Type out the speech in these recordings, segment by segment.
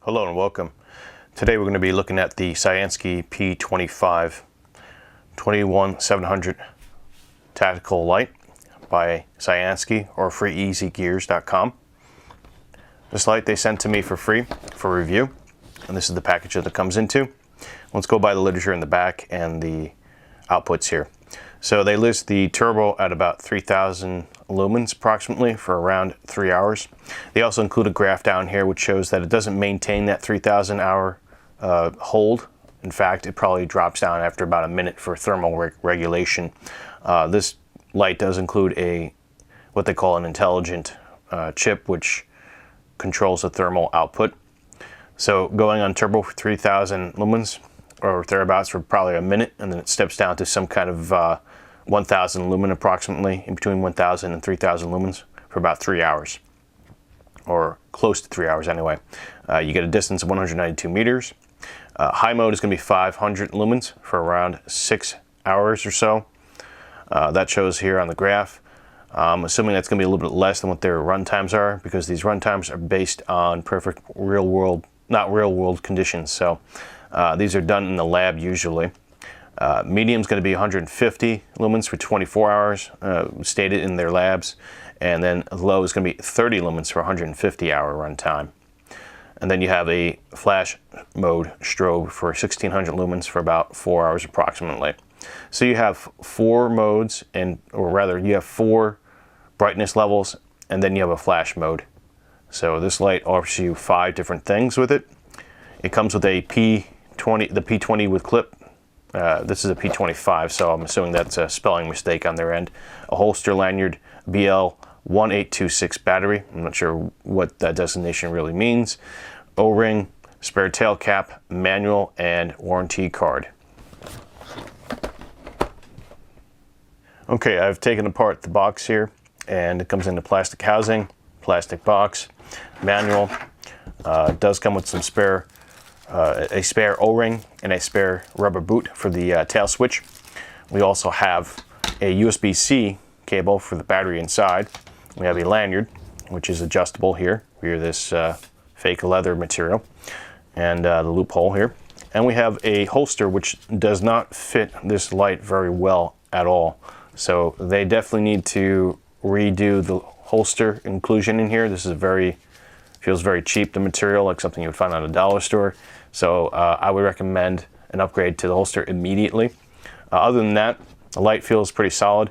Hello and welcome. Today we're going to be looking at the Cyansky P25 21700 tactical light by Cyansky or freeeasygears.com. This light they sent to me for free for review, and this is the package that it comes into. Let's go by the literature in the back and the outputs here. So they list the turbo at about 3000 lumens approximately for around 3 hours. They also include a graph down here which shows that it doesn't maintain that 3000 hour hold. In fact, it probably drops down after about a minute for thermal regulation. This light does include what they call an intelligent chip which controls the thermal output. So going on turbo for 3000 lumens or thereabouts for probably a minute, and then it steps down to some kind of 1000 lumen approximately, in between 1000 and 3000 lumens for about 3 hours, or close to 3 hours anyway. You get a distance of 192 meters. High mode is going to be 500 lumens for around 6 hours or so. That shows here on the graph. I'm assuming that's going to be a little bit less than what their run times are, because these run times are based on perfect real world, not real world conditions. So these are done in the lab usually. Medium is going to be 150 lumens for 24 hours, stated in their labs, and then low is going to be 30 lumens for 150 hour run time. And then you have a flash mode strobe for 1600 lumens for about 4 hours approximately. So you have 4 modes, or rather you have 4 brightness levels, and then you have a flash mode. So this light offers you 5 different things with it. It comes with a P20, the P20 with clip. This is a P25, so I'm assuming that's a spelling mistake on their end. A holster lanyard, BL1826 battery. I'm not sure what that designation really means. O-ring, spare tail cap, manual, and warranty card. Okay, I've taken apart the box here, and it comes in the plastic housing, plastic box, manual. It does come with some a spare O-ring and a spare rubber boot for the tail switch. We also have a USB-C cable for the battery inside. We have a lanyard, which is adjustable here via this fake leather material, and the loophole here. And we have a holster which does not fit this light very well at all. So they definitely need to redo the holster inclusion in here. This is feels very cheap, the material, like something you would find at a dollar store. So I would recommend an upgrade to the holster immediately. Other than that, the light feels pretty solid.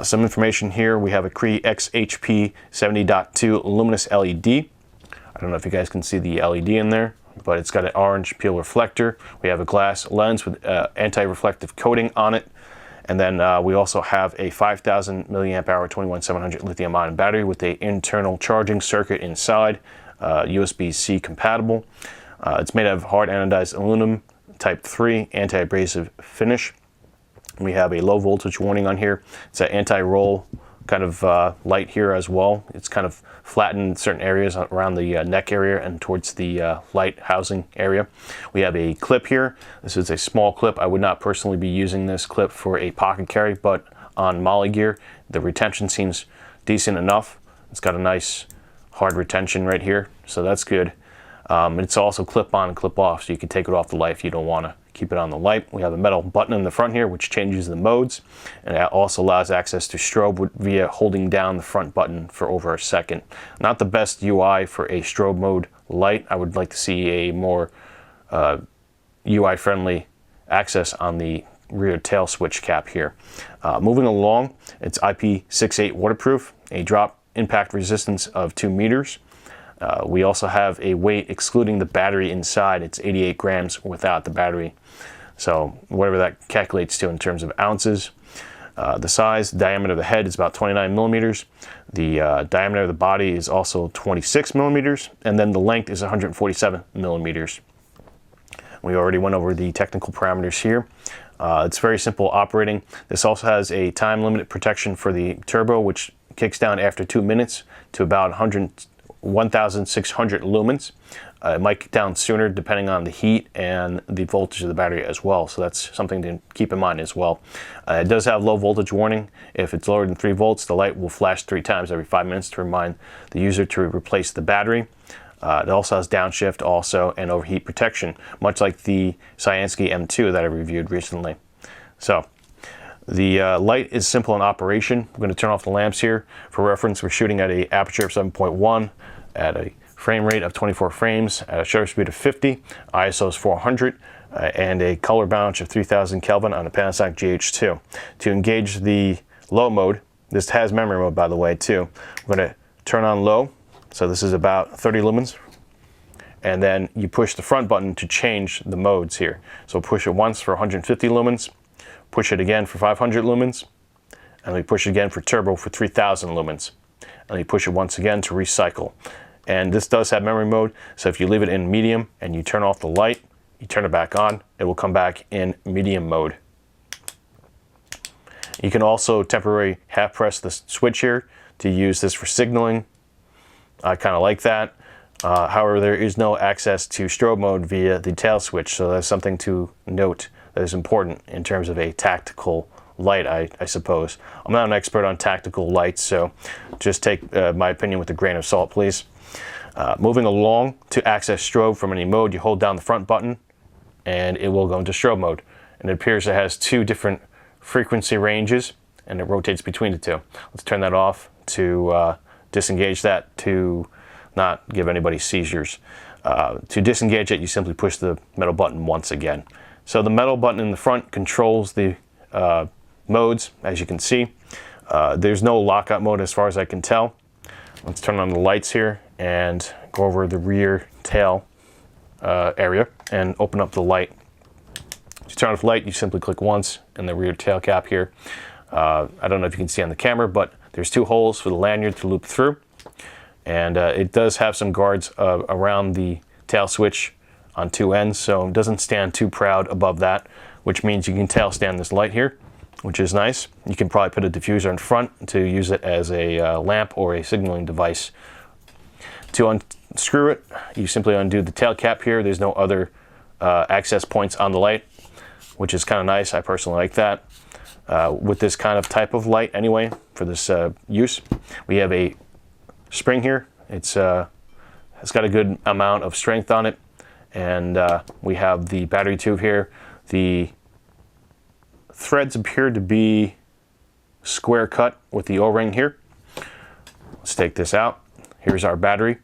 Some information here, we have a Cree XHP 70.2 luminous LED. I don't know if you guys can see the LED in there, but it's got an orange peel reflector. We have a glass lens with anti-reflective coating on it. And then we also have a 5000 milliamp hour 21700 lithium ion battery with an internal charging circuit inside, USB-C compatible. It's made of hard anodized aluminum, type 3, anti-abrasive finish. We have a low voltage warning on here. It's an anti-roll kind of light here as well. It's kind of flattened in certain areas around the neck area and towards the light housing area. We have a clip here. This is a small clip. I would not personally be using this clip for a pocket carry, but on molly gear, the retention seems decent enough. It's got a nice hard retention right here, so that's good. It's also clip on and clip off, so you can take it off the light if you don't want to keep it on the light. We have a metal button in the front here which changes the modes, and it also allows access to strobe via holding down the front button for over a second. Not the best UI for a strobe mode light. I would like to see a more UI friendly access on the rear tail switch cap here. Moving along, it's IP68 waterproof, a drop impact resistance of 2 meters. We also have a weight excluding the battery inside. It's 88 grams without the battery. So whatever that calculates to in terms of ounces. The size, diameter of the head is about 29 millimeters. The diameter of the body is also 26 millimeters. And then the length is 147 millimeters. We already went over the technical parameters here. It's very simple operating. This also has a time limited protection for the turbo, which kicks down after 2 minutes to about 1600 lumens. It might kick down sooner depending on the heat and the voltage of the battery as well, so that's something to keep in mind as well. It does have low voltage warning. If it's lower than 3 volts, the light will flash 3 times every 5 minutes to remind the user to replace the battery. It also has downshift also and overheat protection, much like the Cyansky M2 that I reviewed recently. So the light is simple in operation. I'm going to turn off the lamps here. For reference, we're shooting at a aperture of 7.1 at a frame rate of 24 frames at a shutter speed of 50, ISO is 400, and a color balance of 3000 Kelvin on a Panasonic GH2. To engage the low mode, this has memory mode by the way too. We're going to turn on low, so this is about 30 lumens, and then you push the front button to change the modes here. So push it once for 150 lumens, push it again for 500 lumens, and we push it again for turbo for 3000 lumens, and we push it once again to recycle. And this does have memory mode, so if you leave it in medium and you turn off the light, you turn it back on, it will come back in medium mode. You can also temporarily half press the switch here to use this for signaling. I kind of like that. However, there is no access to strobe mode via the tail switch, so that's something to note that is important in terms of a tactical light, I suppose. I'm not an expert on tactical lights, so just take my opinion with a grain of salt, please. Moving along, to access strobe from any mode, you hold down the front button and it will go into strobe mode. And it appears it has two different frequency ranges and it rotates between the two. Let's turn that off to disengage that, to not give anybody seizures. To disengage it, you simply push the metal button once again. So the metal button in the front controls the modes, as you can see. There's no lockout mode as far as I can tell. Let's turn on the lights here and go over the rear tail area and open up the light. To turn off the light, you simply click once in the rear tail cap here. I don't know if you can see on the camera, but there's two holes for the lanyard to loop through. And it does have some guards around the tail switch on two ends, so it doesn't stand too proud above that, which means you can tail stand this light here, which is nice. You can probably put a diffuser in front to use it as a lamp or a signaling device. To unscrew it, you simply undo the tail cap here. There's no other access points on the light, which is kind of nice. I personally like that. With this kind of type of light anyway, for this use, we have a spring here. It's got a good amount of strength on it, and we have the battery tube here. The threads appear to be square cut with the O-ring here. Let's take this out. Here's our battery,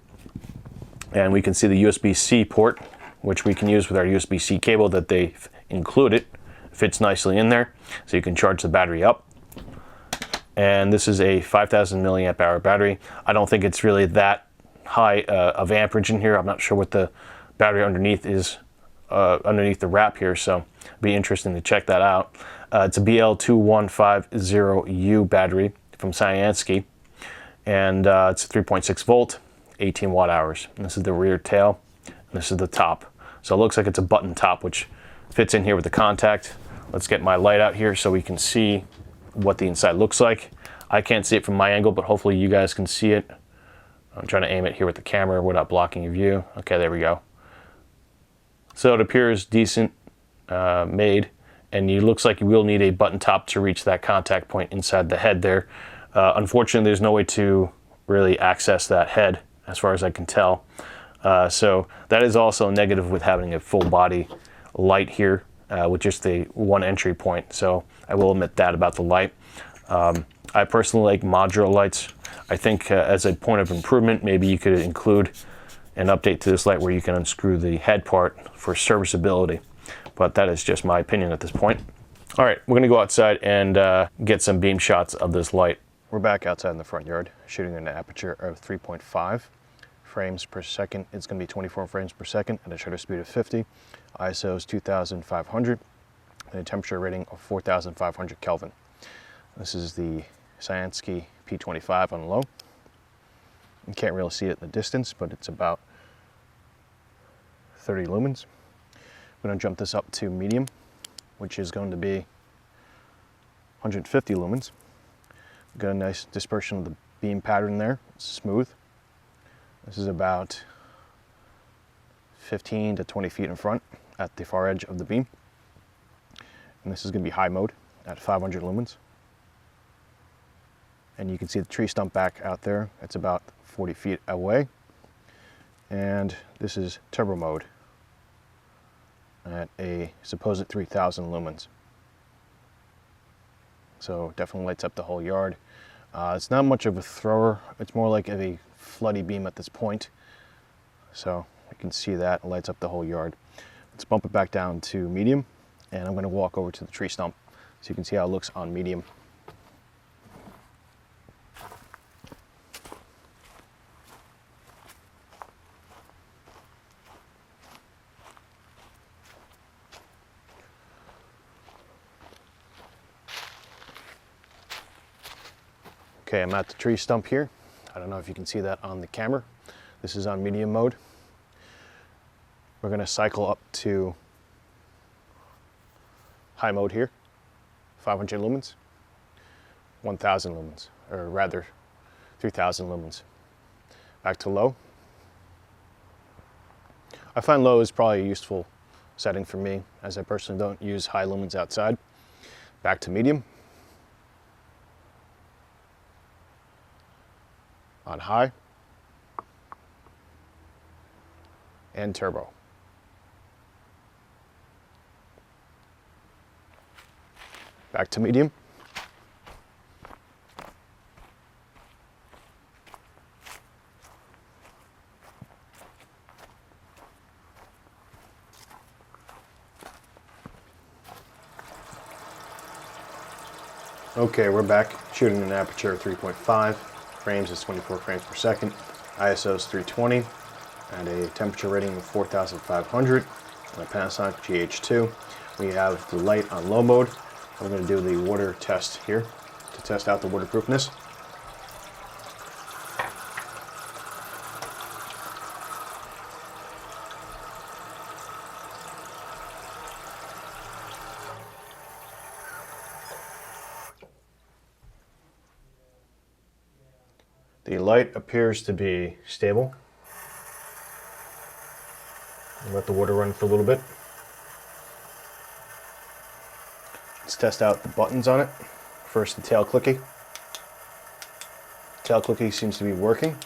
and we can see the USB-C port, which we can use with our USB-C cable that they've included. Fits nicely in there, so you can charge the battery up. And this is a 5000 milliamp hour battery. I don't think it's really that high of amperage in here. I'm not sure what the battery underneath is, underneath the wrap here, so it'd be interesting to check that out. It's a BL2150U battery from Cyansky, and it's 3.6 volt, 18 watt hours. And this is the rear tail, and this is the top. So it looks like it's a button top, which fits in here with the contact. Let's get my light out here so we can see what the inside looks like. I can't see it from my angle, but hopefully you guys can see it. I'm trying to aim it here with the camera without blocking your view. Okay, there we go. So it appears decent made, and it looks like you will need a button top to reach that contact point inside the head there. Unfortunately, there's no way to really access that head as far as I can tell. So that is also negative with having a full body light here with just the one entry point. So I will admit that about the light. I personally like modular lights. I think as a point of improvement, maybe you could include an update to this light where you can unscrew the head part for serviceability. But that is just my opinion at this point. All right, we're gonna go outside and get some beam shots of this light. We're back outside in the front yard, shooting an aperture of 3.5 frames per second. It's gonna be 24 frames per second at a shutter speed of 50. ISO is 2500 and a temperature rating of 4500 Kelvin. This is the Cyansky P25 on low. You can't really see it in the distance, but it's about 30 lumens. I'm going to jump this up to medium, which is going to be 150 lumens. Got a nice dispersion of the beam pattern there. It's smooth. This is about 15 to 20 feet in front at the far edge of the beam. And this is going to be high mode at 500 lumens. And you can see the tree stump back out there. It's about 40 feet away. And this is turbo mode at a supposed 3000 lumens. So definitely lights up the whole yard. It's not much of a thrower, it's more like a floody beam at this point. So you can see that, it lights up the whole yard. Let's bump it back down to medium, and I'm going to walk over to the tree stump so you can see how it looks on medium. Okay, I'm at the tree stump here. I don't know if you can see that on the camera. This is on medium mode. We're going to cycle up to high mode here, 500 lumens, 1000 lumens, or rather 3000 lumens. Back to low. I find low is probably a useful setting for me, as I personally don't use high lumens outside. Back to medium. On high. And turbo. Back to medium. Okay, we're back shooting an aperture of 3.5. Frames is 24 frames per second. ISO is 320 and a temperature rating of 4,500 on a Panasonic GH2. We have the light on low mode. We're going to do the water test here to test out the waterproofness. The light appears to be stable. Let the water run for a little bit. Let's test out the buttons on it. First, the tail clicky. Tail clicky seems to be working.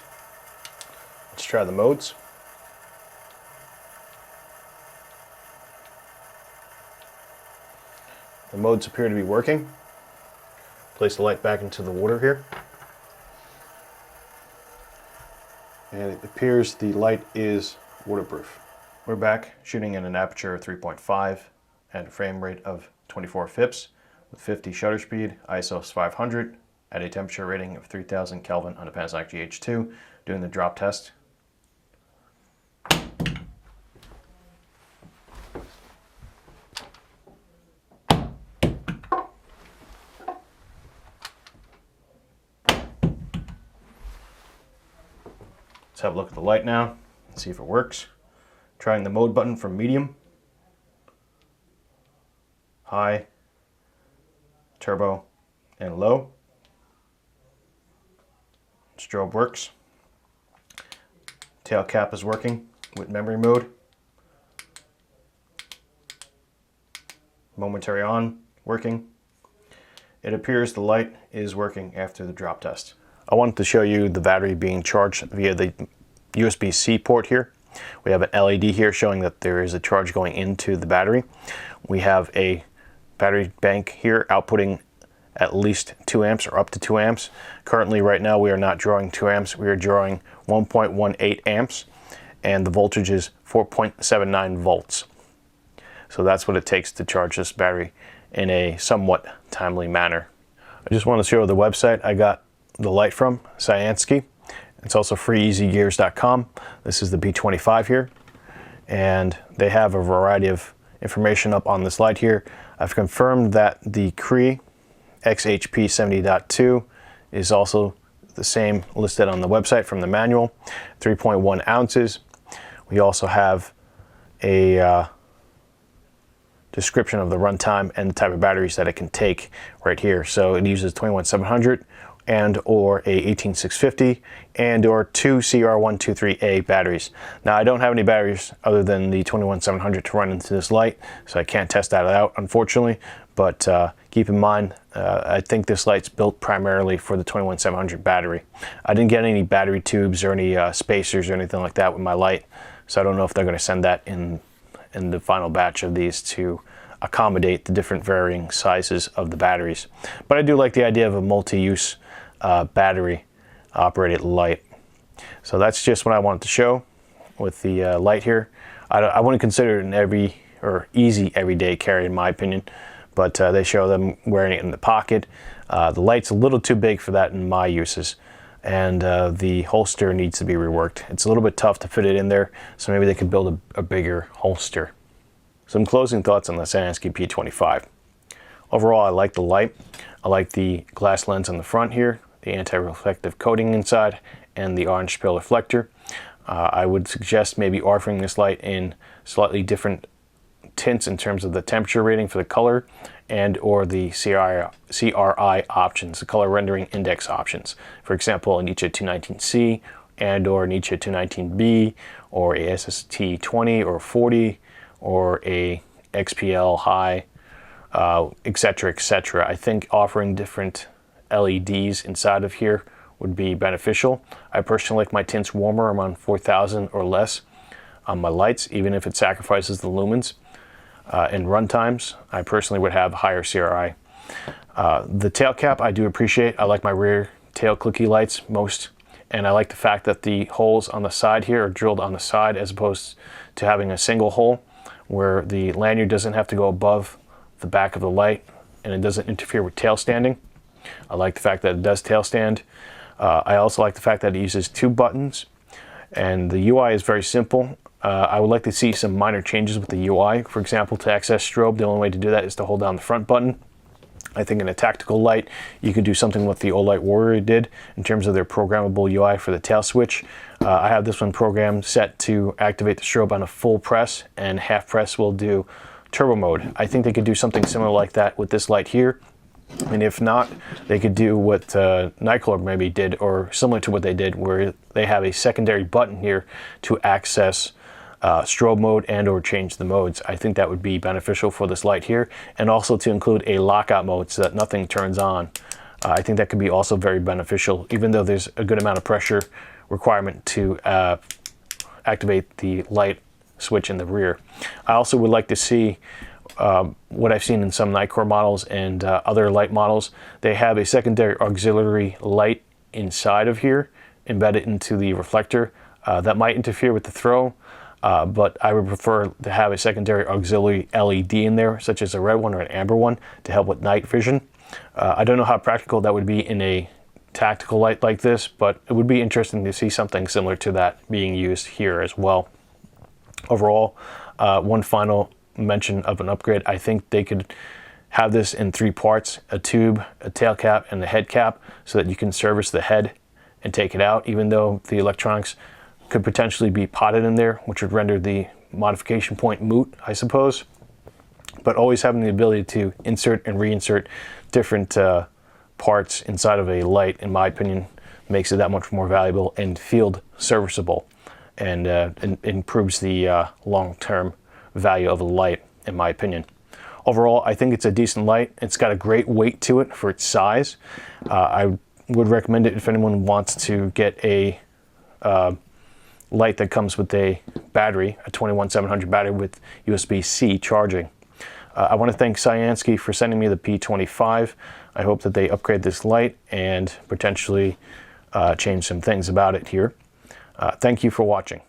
Let's try the modes. The modes appear to be working. Place the light back into the water here. And it appears the light is waterproof. We're back shooting in an aperture of 3.5 and a frame rate of 24 FIPS with 50 shutter speed, ISO is 500 at a temperature rating of 3000 Kelvin on a Panasonic GH2, doing the drop test. Let's have a look at the light now and see if it works. Trying the mode button from medium, high, turbo, and low. Strobe works. Tail cap is working with memory mode. Momentary on, working. It appears the light is working after the drop test. I wanted to show you the battery being charged via the USB-C port here. We have an LED here showing that there is a charge going into the battery. We have a battery bank here outputting at least 2 amps or up to 2 amps. Currently, right now, we are not drawing 2 amps. We are drawing 1.18 amps, and the voltage is 4.79 volts. So that's what it takes to charge this battery in a somewhat timely manner. I just want to show the website I got the light from, Cyansky. It's also freeeasygears.com. This is the P25 here, and they have a variety of information up on this light here. I've confirmed that the Cree XHP 70.2 is also the same listed on the website from the manual, 3.1 ounces. We also have a description of the runtime and the type of batteries that it can take right here. So it uses 21700 and or a 18650 and or two CR123A batteries. Now I don't have any batteries other than the 21700 to run into this light, so I can't test that out unfortunately, but keep in mind I think this light's built primarily for the 21700 battery. I didn't get any battery tubes or any spacers or anything like that with my light, so I don't know if they're going to send that in the final batch of these to accommodate the different varying sizes of the batteries. But I do like the idea of a multi-use battery operated light. So that's just what I wanted to show with the light here. I wouldn't consider it an easy everyday carry in my opinion, but they show them wearing it in the pocket. The light's a little too big for that in my uses, and the holster needs to be reworked. It's a little bit tough to fit it in there, so maybe they could build a bigger holster. Some closing thoughts on the Cyansky P25. Overall, I like the light. I like the glass lens on the front here, the anti-reflective coating inside, and the orange pill reflector. I would suggest maybe offering this light in slightly different tints in terms of the temperature rating for the color and or the CRI options, the color rendering index options. For example, a Nietzsche 219C and or Nietzsche 219B or a SST 20 or 40 or a XPL high, etc., etc. I think offering different LEDs inside of here would be beneficial. I personally like my tints warmer, around 4000 or less on my lights, even if it sacrifices the lumens. In run times, I personally would have higher CRI. The tail cap I do appreciate. I like my rear tail clicky lights most, and I like the fact that the holes on the side here are drilled on the side as opposed to having a single hole where the lanyard doesn't have to go above the back of the light and it doesn't interfere with tail standing. I like the fact that it does tail stand. I also like the fact that it uses 2 buttons and the UI is very simple. I would like to see some minor changes with the UI. For example, to access strobe, the only way to do that is to hold down the front button. I think in a tactical light, you could do something what the Olight Warrior did in terms of their programmable UI for the tail switch. I have this one programmed set to activate the strobe on a full press, and half press will do turbo mode. I think they could do something similar like that with this light here. And if not, they could do what Nightclub maybe did, or similar to what they did, where they have a secondary button here to access strobe mode and or change the modes. I think that would be beneficial for this light here, and also to include a lockout mode so that nothing turns on. I think that could be also very beneficial, even though there's a good amount of pressure requirement to activate the light switch in the rear. I also would like to see what I've seen in some Nightcore models and other light models. They have a secondary auxiliary light inside of here embedded into the reflector. That might interfere with the throw, but I would prefer to have a secondary auxiliary LED in there, such as a red one or an amber one, to help with night vision. I don't know how practical that would be in a tactical light like this, but it would be interesting to see something similar to that being used here as well. Overall, one final mention of an upgrade, I think they could have this in 3 parts: a tube, a tail cap, and the head cap, so that you can service the head and take it out, even though the electronics could potentially be potted in there, which would render the modification point moot, I suppose. But always having the ability to insert and reinsert different parts inside of a light, in my opinion, makes it that much more valuable and field serviceable, and improves the long-term value of the light, in my opinion. Overall, I think it's a decent light. It's got a great weight to it for its size. I would recommend it if anyone wants to get a light that comes with a battery, a 21700 battery with USB-C charging. I want to thank Cyansky for sending me the P25. I hope that they upgrade this light and potentially change some things about it here. Thank you for watching.